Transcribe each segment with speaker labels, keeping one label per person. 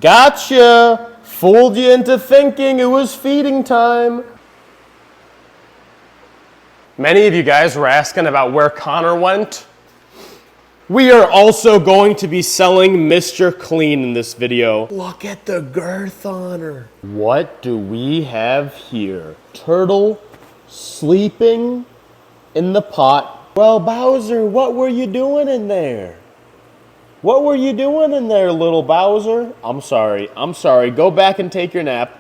Speaker 1: Gotcha! Fooled you into thinking it was feeding time. Many of you guys were asking about where Connor went. We are also going to be selling Mr. Clean in this video. Look at the girth on her. What do we have here? Turtle sleeping in the pot. Well, Bowser, what were you doing in there? What were you doing in there, little Bowser? I'm sorry. Go back and take your nap.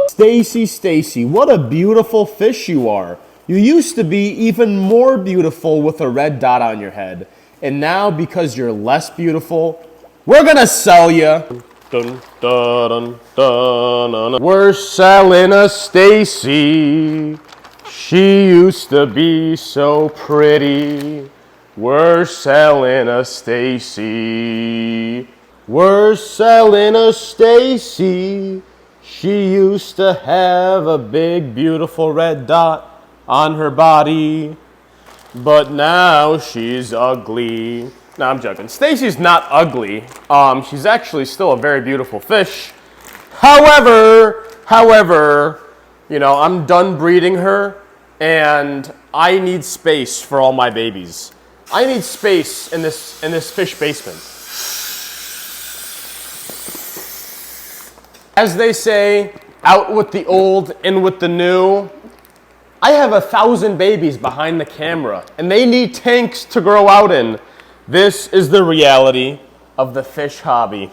Speaker 1: Stacy, what a beautiful fish you are. You used to be even more beautiful with a red dot on your head. And now, because you're less beautiful, we're gonna sell you. We're selling a Stacy. She used to be so pretty. We're selling a Stacy. We're selling a Stacy. She used to have a big, beautiful red dot on her body, but now she's ugly. No, I'm joking. Stacy's not ugly. She's actually still a very beautiful fish. However, you know, I'm done breeding her, and I need space for all my babies. I need space in this fish basement. As they say, out with the old, in with the new. I have 1,000 babies behind the camera, and they need tanks to grow out in. This is the reality of the fish hobby.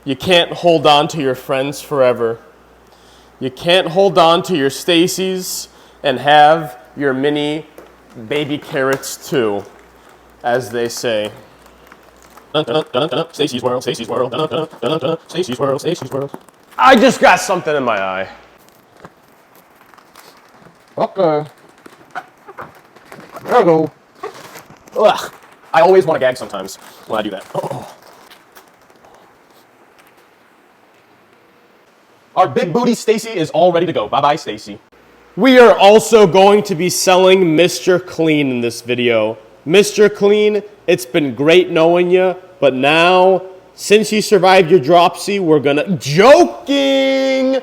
Speaker 1: You can't hold on to your friends forever. You can't hold on to your Stacys and have your mini baby carrots too, as they say. Stacy's world, Stacy's world, Stacy's world, Stacy's world. I just got something in my eye. Okay. There we go. Ugh. I always want to gag sometimes when I do that. Oh. Our big booty Stacy is all ready to go. Bye-bye, Stacy. We are also going to be selling Mr. Clean in this video. Mr. Clean, it's been great knowing you, but now, since you survived your dropsy, we're gonna... Joking!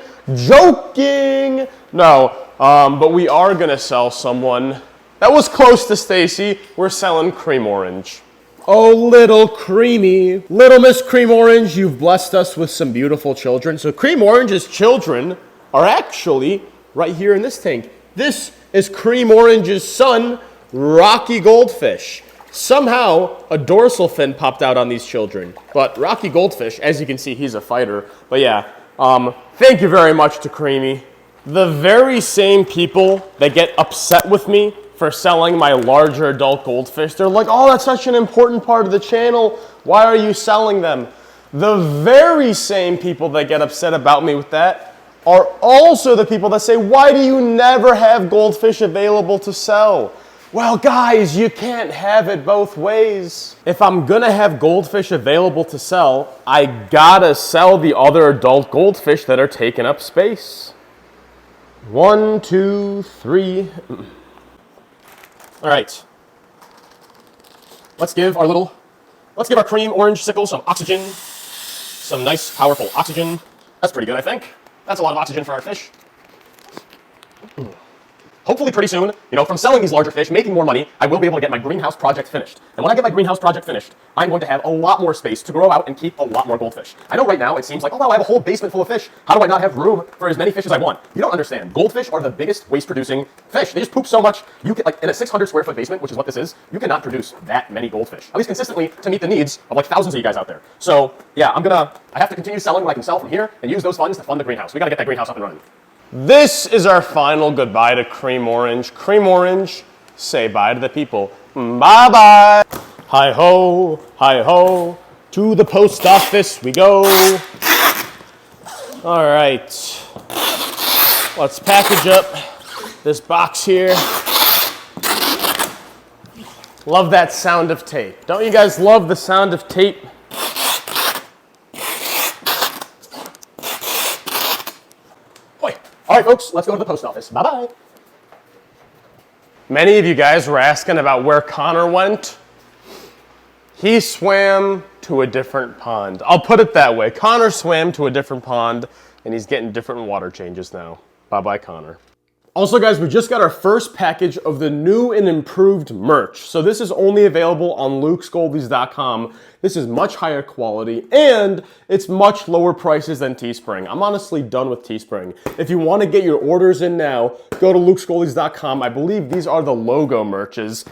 Speaker 1: No. But we are gonna sell someone that was close to Stacy. We're selling Cream Orange. Oh, little Creamy. Little Miss Cream Orange, you've blessed us with some beautiful children. So Cream Orange's children are actually right here in this tank. This is Cream Orange's son, Rocky Goldfish. Somehow, a dorsal fin popped out on these children. But Rocky Goldfish, as you can see, he's a fighter. But yeah, thank you very much to Creamy. The very same people that get upset with me for selling my larger adult goldfish, they're like, oh, that's such an important part of the channel. Why are you selling them? The very same people that get upset about me with that are also the people that say, why do you never have goldfish available to sell? Well, guys, you can't have it both ways. If I'm gonna have goldfish available to sell, I gotta sell the other adult goldfish that are taking up space. 1, 2, 3. All right. Let's give our Cream Orange sickle some oxygen. Some nice, powerful oxygen. That's pretty good, I think. That's a lot of oxygen for our fish. Hopefully pretty soon, you know, from selling these larger fish, making more money, I will be able to get my greenhouse project finished. And when I get my greenhouse project finished, I'm going to have a lot more space to grow out and keep a lot more goldfish. I know right now it seems like, oh wow, I have a whole basement full of fish. How do I not have room for as many fish as I want? You don't understand. Goldfish are the biggest waste-producing fish. They just poop so much. You can, like, in a 600 square foot basement, which is what this is, you cannot produce that many goldfish. At least consistently to meet the needs of like thousands of you guys out there. So yeah, I have to continue selling what I can sell from here and use those funds to fund the greenhouse. We gotta get that greenhouse up and running. This is our final goodbye to Cream Orange. Cream Orange, say bye to the people. Bye-bye. Hi-ho, to the post office we go. All right, let's package up this box here. Love that sound of tape. Don't you guys love the sound of tape? All right, folks, let's go to the post office. Bye-bye. Many of you guys were asking about where Connor went. He swam to a different pond. I'll put it that way. Connor swam to a different pond, and he's getting different water changes now. Bye-bye, Connor. Also, guys, we just got our first package of the new and improved merch. So this is only available on lukesgoldies.com. This is much higher quality, and it's much lower prices than Teespring. I'm honestly done with Teespring. If you want to get your orders in now, go to lukesgoldies.com. I believe these are the logo merches.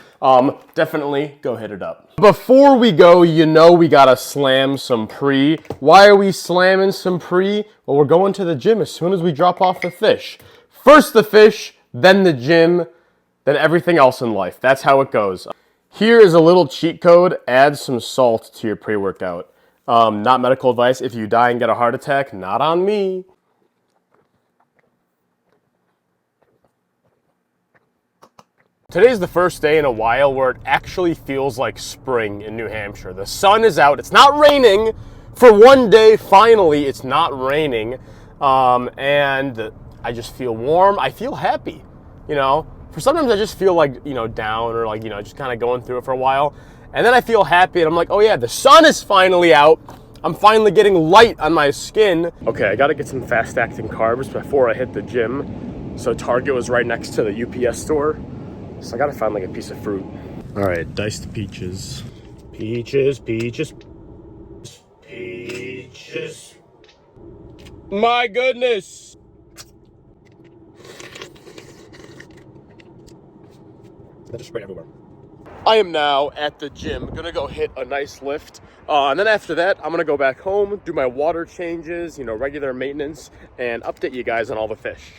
Speaker 1: Definitely go hit it up. Before we go, you know we gotta slam some pre. Why are we slamming some pre? Well, we're going to the gym as soon as we drop off the fish. First the fish, then the gym, then everything else in life. That's how it goes. Here is a little cheat code. Add some salt to your pre-workout. Not medical advice. If you die and get a heart attack, not on me. Today's the first day in a while where it actually feels like spring in New Hampshire. The sun is out. It's not raining. For one day, finally, it's not raining. And I just feel warm. I feel happy, you know. For sometimes I just feel like, you know, down or like, you know, just kind of going through it for a while. And then I feel happy and I'm like, oh yeah, the sun is finally out. I'm finally getting light on my skin. Okay, I gotta get some fast-acting carbs before I hit the gym. So Target was right next to the UPS store. So I gotta find like a piece of fruit. All right, diced peaches. Peaches, peaches, peaches. My goodness. That just sprayed everywhere. I am now at the gym, gonna go hit a nice lift. And then after that, I'm gonna go back home, do my water changes, you know, regular maintenance, and update you guys on all the fish.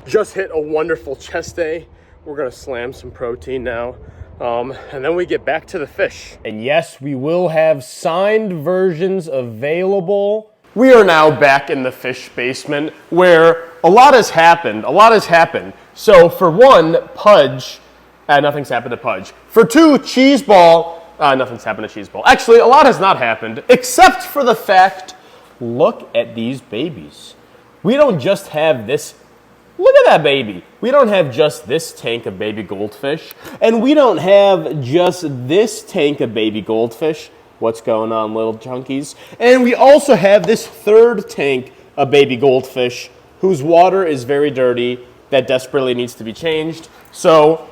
Speaker 1: Just hit a wonderful chest day. We're gonna slam some protein now. And then we get back to the fish. And yes, we will have signed versions available. We are now back in the fish basement where a lot has happened. So for one, Pudge, nothing's happened to Pudge. For two, Cheese Ball, nothing's happened to Cheese Ball. Actually, a lot has not happened, except for the fact, look at these babies. We don't just have this. Look at that baby. We don't have just this tank of baby goldfish. And we don't have just this tank of baby goldfish. What's going on, little junkies? And we also have this third tank of baby goldfish whose water is very dirty that desperately needs to be changed. So,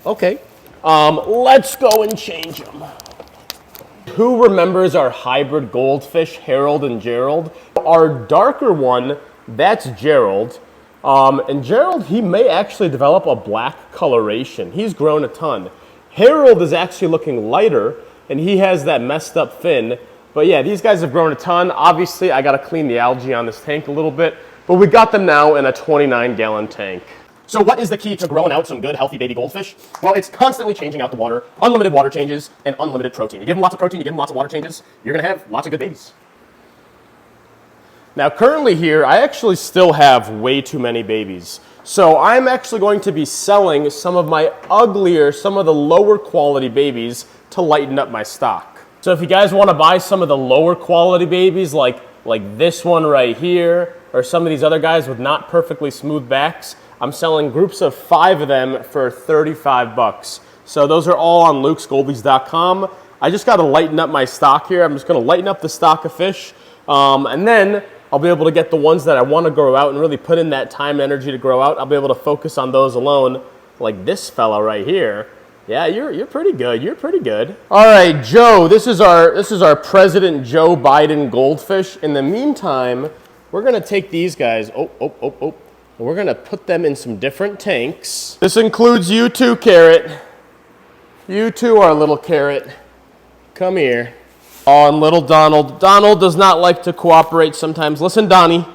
Speaker 1: okay, let's go and change them. Who remembers our hybrid goldfish, Harold and Gerald? Our darker one, that's Gerald. And Gerald, he may actually develop a black coloration. He's grown a ton. Harold is actually looking lighter, and he has that messed up fin. But yeah, these guys have grown a ton. Obviously, I gotta clean the algae on this tank a little bit, but we got them now in a 29-gallon tank. So what is the key to growing out some good, healthy baby goldfish? Well, it's constantly changing out the water, unlimited water changes, and unlimited protein. You give them lots of protein, you give them lots of water changes, you're gonna have lots of good babies. Now currently here, I actually still have way too many babies. So I'm actually going to be selling some of my uglier, some of the lower quality babies to lighten up my stock. So if you guys want to buy some of the lower quality babies like this one right here, or some of these other guys with not perfectly smooth backs, I'm selling groups of 5 of them for 35 bucks. So those are all on lukesgoldies.com. I just got to lighten up my stock here. I'm just going to lighten up the stock of fish. And then I'll be able to get the ones that I want to grow out and really put in that time and energy to grow out. I'll be able to focus on those alone, like this fella right here. Yeah, you're pretty good. You're pretty good. All right, Joe, this is our President Joe Biden goldfish. In the meantime, we're gonna take these guys. And we're gonna put them in some different tanks. This includes you too, Carrot. You too, our little Carrot. Come here. Oh, and little Donald. Donald does not like to cooperate sometimes. Listen, Donnie.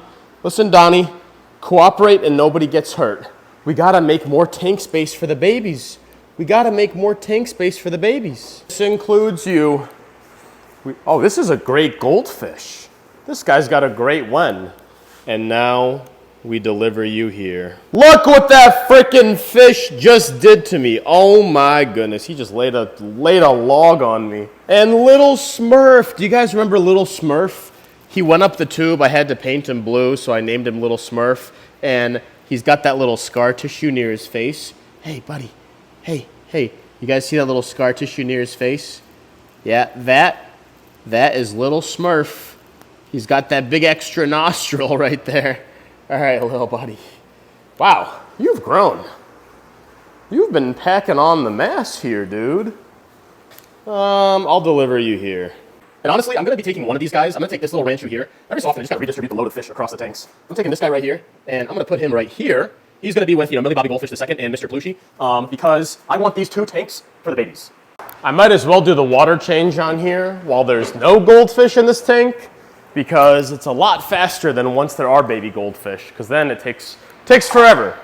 Speaker 1: Cooperate and nobody gets hurt. We gotta make more tank space for the babies. We gotta make more tank space for the babies. This includes you. Oh, this is a great goldfish. This guy's got a great one. And now we deliver you here. Look what that frickin' fish just did to me. Oh my goodness, he just laid a log on me. And Little Smurf, do you guys remember Little Smurf? He went up the tube, I had to paint him blue, so I named him Little Smurf. And he's got that little scar tissue near his face. Hey, buddy, hey, you guys see that little scar tissue near his face? Yeah, that is Little Smurf. He's got that big extra nostril right there. All right, little buddy. Wow, you've grown. You've been packing on the mass here, dude. I'll deliver you here. And honestly, I'm gonna be taking one of these guys. I'm gonna take this little ranchu here. Every so often, I just gotta redistribute the load of fish across the tanks. I'm taking this guy right here, and I'm gonna put him right here. He's gonna be with, Millie Bobby Goldfish II and Mr. Plushy, because I want these 2 tanks for the babies. I might as well do the water change on here while there's no goldfish in this tank, because it's a lot faster than once there are baby goldfish, because then it takes forever.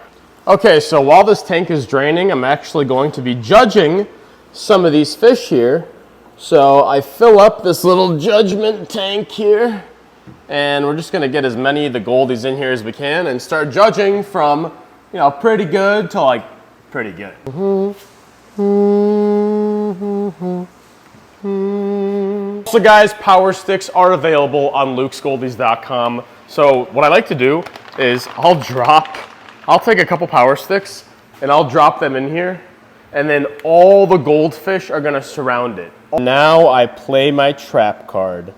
Speaker 1: Okay, so while this tank is draining, I'm actually going to be judging some of these fish here. So I fill up this little judgment tank here, and we're just gonna get as many of the goldies in here as we can and start judging from, pretty good to like pretty good. So guys, power sticks are available on lukesgoldies.com. So what I like to do is I'll take a couple power sticks and I'll drop them in here, and then all the goldfish are gonna surround it. Now I play my trap card.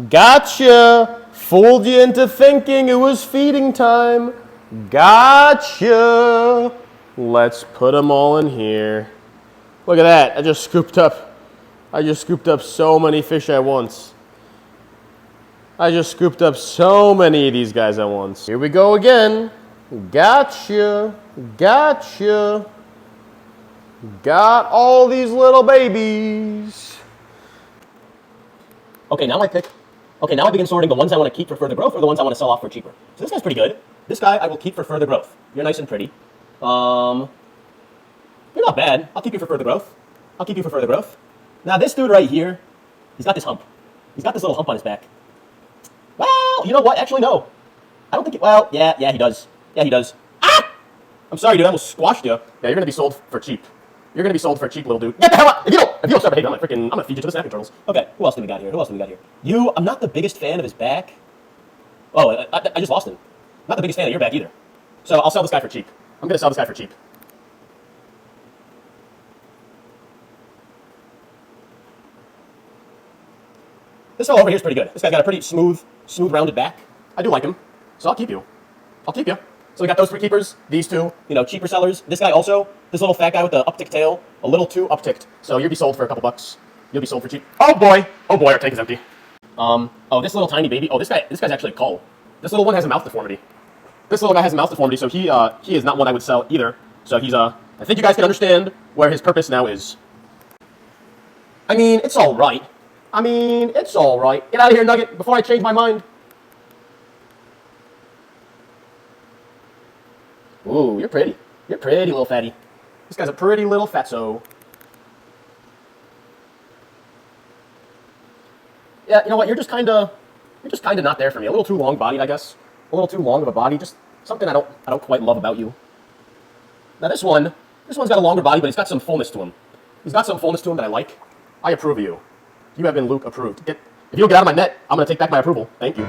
Speaker 1: Gotcha! Fooled you into thinking it was feeding time. Gotcha! Let's put them all in here. Look at that, I just scooped up so many fish at once. I just scooped up so many of these guys at once. Here we go again. Gotcha! Gotcha! Got all these little babies. Okay, now I begin sorting the ones I want to keep for further growth or the ones I want to sell off for cheaper. So this guy's pretty good. This guy I will keep for further growth. You're nice and pretty. You're not bad. I'll keep you for further growth. Now this dude right here, he's got this hump. He's got this little hump on his back. Well, you know what? Actually, no. I don't think yeah, he does. Yeah, he does. Ah! I'm sorry, dude. I almost squashed you. Yeah, you're going to be sold for cheap. You're going to be sold for cheap, little dude. Get the hell out! If you don't start behaving, I'm going to feed you to the snapping turtles. Okay, who else do we got here? I'm not the biggest fan of his back. Oh, I just lost him. Not the biggest fan of your back either. So I'll sell this guy for cheap. I'm going to sell this guy for cheap. This fellow over here is pretty good. This guy's got a pretty smooth, rounded back. I do like him. So I'll keep you. So we got those 3 keepers, these 2, cheaper sellers. This guy also, this little fat guy with the uptick tail, a little too upticked. So you'll be sold for a couple bucks. You'll be sold for cheap. Oh boy, our tank is empty. Oh, this little tiny baby. Oh, this guy's actually a cull. This little one has a mouth deformity. So he is not one I would sell either. So he's I think you guys can understand where his purpose now is. I mean, it's all right. Get out of here, Nugget, before I change my mind. Ooh, you're pretty. You're pretty, little fatty. This guy's a pretty little fatso. Yeah, you know what? You're just kind of not there for me. A little too long-bodied, I guess. A little too long of a body. Just something I don't quite love about you. Now this one's got a longer body, but he's got some fullness to him. That I like. I approve of you. You have been Luke approved. If you don't get out of my net, I'm going to take back my approval. Thank you.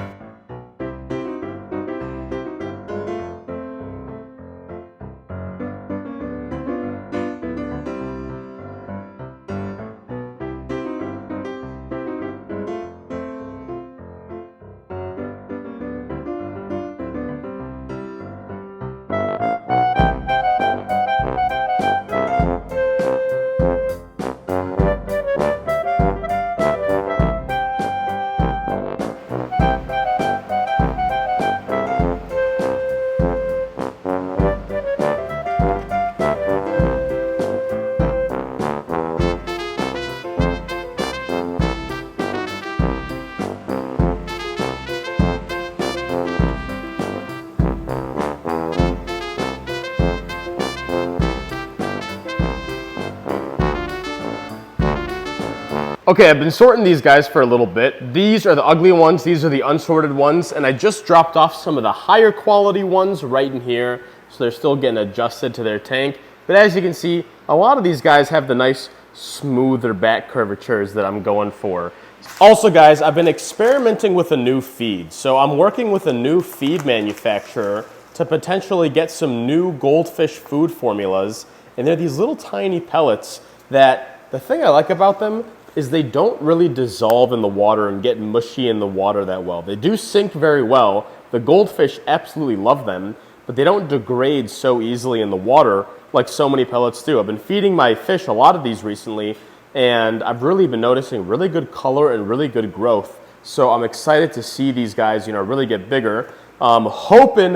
Speaker 1: Okay, I've been sorting these guys for a little bit. These are the ugly ones, these are the unsorted ones, and I just dropped off some of the higher quality ones right in here, so they're still getting adjusted to their tank. But as you can see, a lot of these guys have the nice smoother back curvatures that I'm going for. Also guys, I've been experimenting with a new feed. So I'm working with a new feed manufacturer to potentially get some new goldfish food formulas. And they're these little tiny pellets that the thing I like about them is they don't really dissolve in the water and get mushy in the water that well. They do sink very well. The goldfish absolutely love them, but they don't degrade so easily in the water like so many pellets do. I've been feeding my fish a lot of these recently, and I've really been noticing really good color and really good growth. So I'm excited to see these guys, really get bigger. Hoping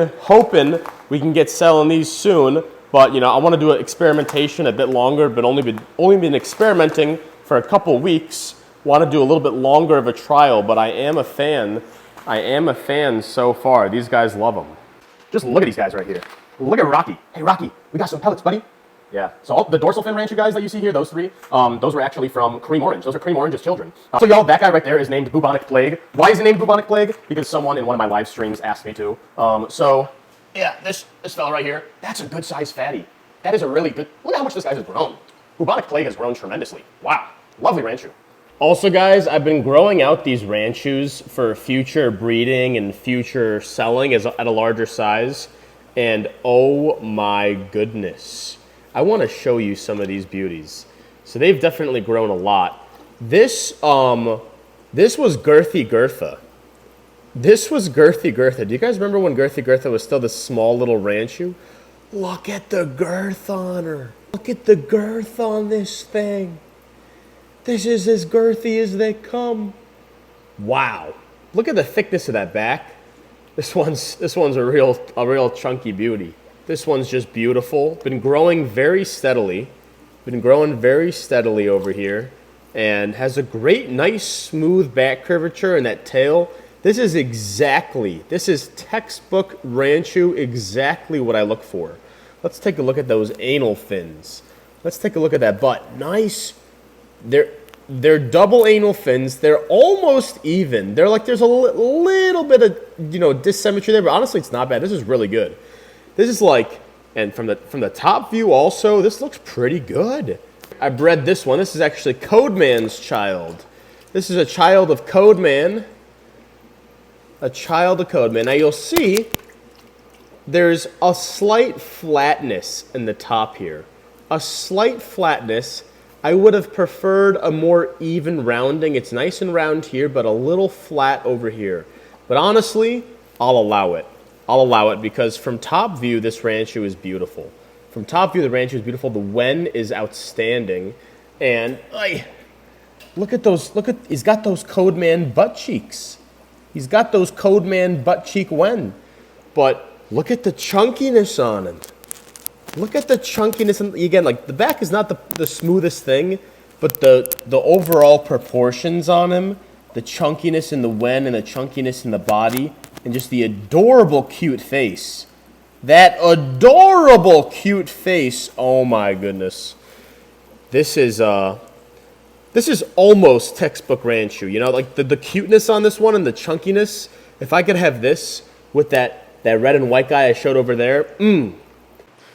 Speaker 1: we can get selling these soon, but I want to do an experimentation a bit longer, but only been experimenting for a couple weeks. Want to do a little bit longer of a trial, but I am a fan. I am a fan so far. These guys love them. Just look at these guys right here. Look at Rocky. Hey Rocky, we got some pellets, buddy. Yeah, so all the dorsal fin rancher guys that you see here, those three, those were actually from Cream Orange. Those are Cream Orange's children. So y'all, that guy right there is named Bubonic Plague. Why is he named Bubonic Plague? Because someone in one of my live streams asked me to. So yeah, this fella right here, that's a good sized fatty. That is a really good, look at how much this guy has grown. Bubonic Plague has grown tremendously. Wow, lovely ranchu. Also guys, I've been growing out these ranchus for future breeding and future selling at a larger size. And oh my goodness, I want to show you some of these beauties. So they've definitely grown a lot. This was Girthy Girtha. This was Girthy Girtha. Do you guys remember when Girthy Girtha was still this small little ranchu? Look at the girth on her. Look at the girth on this thing. This is as girthy as they come. Wow. Look at the thickness of that back. This one's a real chunky beauty. This one's just beautiful. Been growing very steadily. Over here. And has a great, nice, smooth back curvature and that tail. This is textbook ranchu, exactly what I look for. Let's take a look at those anal fins. Let's take a look at that butt. Nice. They're double anal fins. They're almost even. They're like there's a little bit of dissymmetry there, but honestly, it's not bad. This is really good. This is like, and from the top view also, this looks pretty good. I bred this one. This is actually Codeman's child. This is a child of Codeman. A child of Codeman. Now you'll see there's a slight flatness in the top here. A slight flatness. I would have preferred a more even rounding. It's nice and round here, but a little flat over here. But honestly, I'll allow it. I'll allow it because from top view, this ranchu is beautiful. From top view, the ranchu is beautiful. The wen is outstanding. And look at those, he's got those Codeman butt cheeks. He's got those Codeman butt cheek wen. But look at the chunkiness on him. Look at the chunkiness, and again, like the back is not the smoothest thing, but the overall proportions on him, the chunkiness in the wen and the chunkiness in the body, and just the adorable cute face. That adorable cute face. Oh my goodness. This is almost textbook ranchu. Like the cuteness on this one and the chunkiness. If I could have this with that red and white guy I showed over there,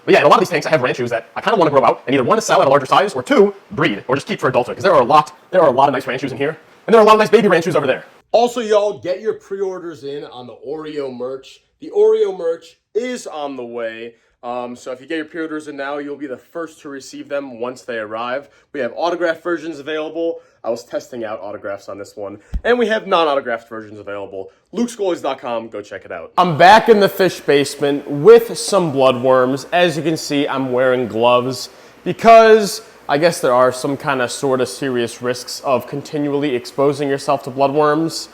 Speaker 1: But yeah, in a lot of these tanks, I have ranchus that I kind of want to grow out and either want to sell at a larger size or two, breed or just keep for adulthood. Because there are a lot of nice ranchus in here, and there are a lot of nice baby ranchus over there. Also, y'all, get your pre-orders in on the Oreo merch. The Oreo merch is on the way. So if you get your pre-orders in now, you'll be the first to receive them once they arrive. We have autographed versions available. I was testing out autographs on this one. And we have non-autographed versions available. LukeSchoolies.com, go check it out. I'm back in the fish basement with some bloodworms. As you can see, I'm wearing gloves because I guess there are some kind of sort of serious risks of continually exposing yourself to bloodworms.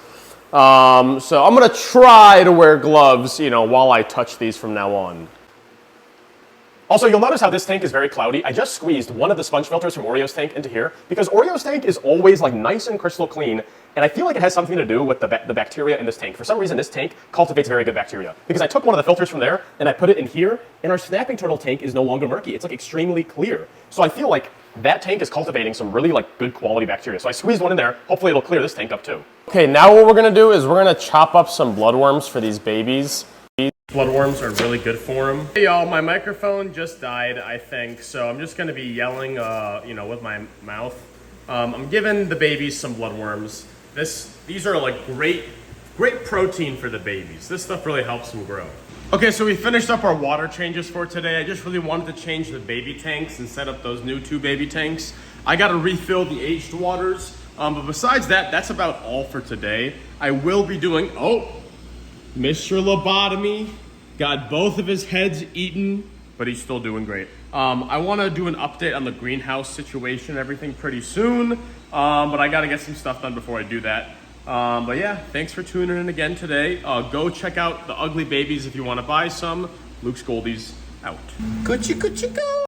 Speaker 1: So I'm gonna try to wear gloves, while I touch these from now on. Also, you'll notice how this tank is very cloudy. I just squeezed one of the sponge filters from Oreo's tank into here because Oreo's tank is always like nice and crystal clean, and I feel like it has something to do with the bacteria in this tank. For some reason, this tank cultivates very good bacteria because I took one of the filters from there and I put it in here, and our snapping turtle tank is no longer murky. It's like extremely clear. So I feel like that tank is cultivating some really like good quality bacteria. So I squeezed one in there. Hopefully it'll clear this tank up too. Okay, now what we're gonna do is we're gonna chop up some bloodworms for these babies. These bloodworms are really good for them. Hey y'all, my microphone just died, I think. So I'm just gonna be yelling, you know, with my mouth. I'm giving the babies some bloodworms. These are like great protein for the babies. This stuff really helps them grow. Okay, so we finished up our water changes for today. I just really wanted to change the baby tanks and set up those new 2 baby tanks. I gotta refill the aged waters. But besides that, that's about all for today. I will be doing, Mr. Lobotomy got both of his heads eaten, but he's still doing great. I wanna do an update on the greenhouse situation and everything pretty soon, but I gotta get some stuff done before I do that. But yeah, thanks for tuning in again today. Go check out the Ugly Babies if you want to buy some. Luke's Goldies out. Coochie coochie go.